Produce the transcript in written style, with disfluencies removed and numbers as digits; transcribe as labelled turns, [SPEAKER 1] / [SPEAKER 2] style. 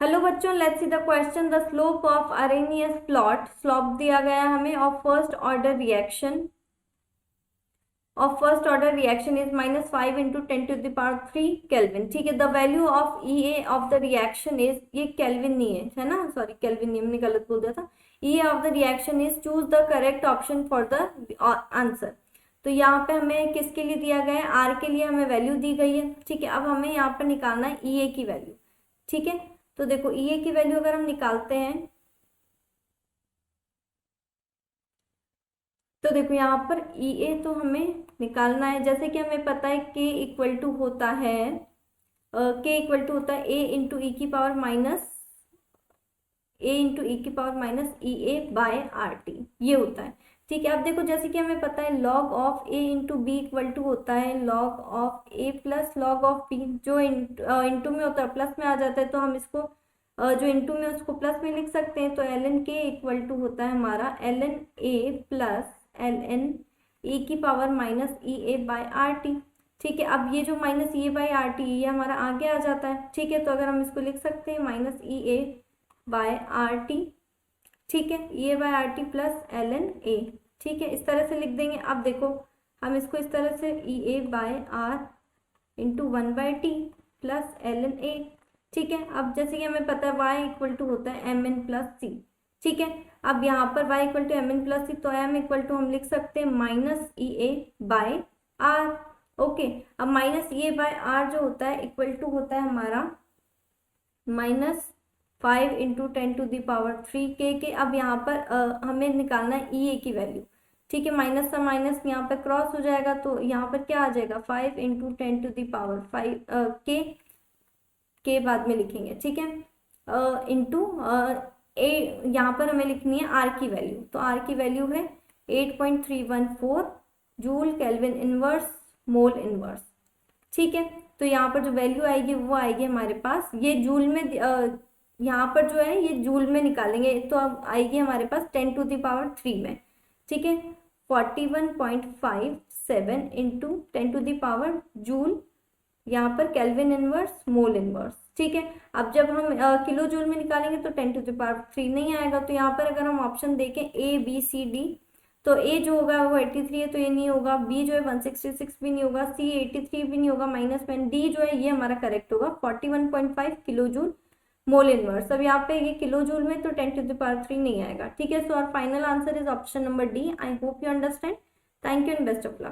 [SPEAKER 1] Hello बच्चों, let's see the question. The slope of Arrhenius plot, slope दिया गया हमें of first order reaction is -5 into 10⁻³ kelvin. ठीक है, the value of E a of the reaction is, ये kelvin नहीं है ना, सॉरी केल्विन नहीं, हमने गलत बोल दिया था। E a of the reaction is, choose the correct option for the answer. तो यहाँ पे हमें किसके लिए दिया गया है, आर के लिए हमें वैल्यू दी गई है। ठीक है, अब हमें यहाँ पर निकालना है ई ए की वैल्यू। ठीक है, तो देखो ई ए की वैल्यू अगर हम निकालते हैं तो देखो यहाँ पर ई ए तो हमें निकालना है, जैसे कि हमें पता है के इक्वल टू होता है ए इंटू ई की power minus E A by R T, ये होता है। ठीक है, अब देखो जैसे कि हमें पता है log of A into B equal to होता है log of A plus log of B, जो इंटू में होता है प्लस में आ जाता है, तो हम इसको जो इंटू में उसको प्लस में लिख सकते हैं। तो एल एन के इक्वल टू होता है हमारा L N A plus L N A की power minus E A by R T. ठीक है, अब ये जो minus E A by R T ये हमारा आगे आ जाता है। ठीक है, तो अगर हम इसको लिख सकते हैं minus E A by R T. ठीक है, E A by R T plus L N A. ठीक है, इस तरह से लिख देंगे। अब देखो हम इसको इस तरह से E A by R into 1/t plus L N A. ठीक है, अब जैसे कि हमें पता है y इक्वल टू होता है एम एन प्लस सी। ठीक है, अब यहाँ पर y equal to m n plus c, तो m इक्वल टू हम लिख सकते हैं minus E A by R. Okay, अब minus E A by R जो होता है इक्वल टू होता है हमारा -5 इंटू 10⁻³ के। अब यहाँ पर हमें निकालना है ई ए की वैल्यू। ठीक है, माइनस का माइनस यहाँ पर क्रॉस हो जाएगा, तो यहाँ पर क्या आ जाएगा 5 इंटू 10⁵ के बाद में लिखेंगे। ठीक है, इंटू ए, यहाँ पर हमें लिखनी है आर की वैल्यू। तो आर की वैल्यू है 8.314 joule kelvin inverse mole inverse. ठीक है, तो यहाँ पर जो वैल्यू आएगी वो आएगी हमारे पास, ये जूल में यहाँ पर जो है ये जूल में निकालेंगे, तो अब आएगी हमारे पास 10⁻³ में। ठीक है, 41.57 इंटू 10⁻, जूल, यहाँ पर केल्विन इनवर्स मोल इनवर्स। ठीक है, अब जब हम किलो जूल में निकालेंगे तो 10⁻³ नहीं आएगा। तो यहाँ पर अगर हम ऑप्शन देखें ए बी सी डी, तो ए जो होगा वो 83 है, तो ये नहीं होगा। बी जो है 166 भी नहीं होगा। सी 83 भी नहीं होगा, माइनस में। डी जो है ये हमारा करेक्ट होगा 41.5 किलो जूल मोल इनवर्स। अब यहाँ पे ये किलो जूल में तो 10⁻³ नहीं आएगा। ठीक है, सो और final answer is option number D. I hope you understand. Thank you and best of luck.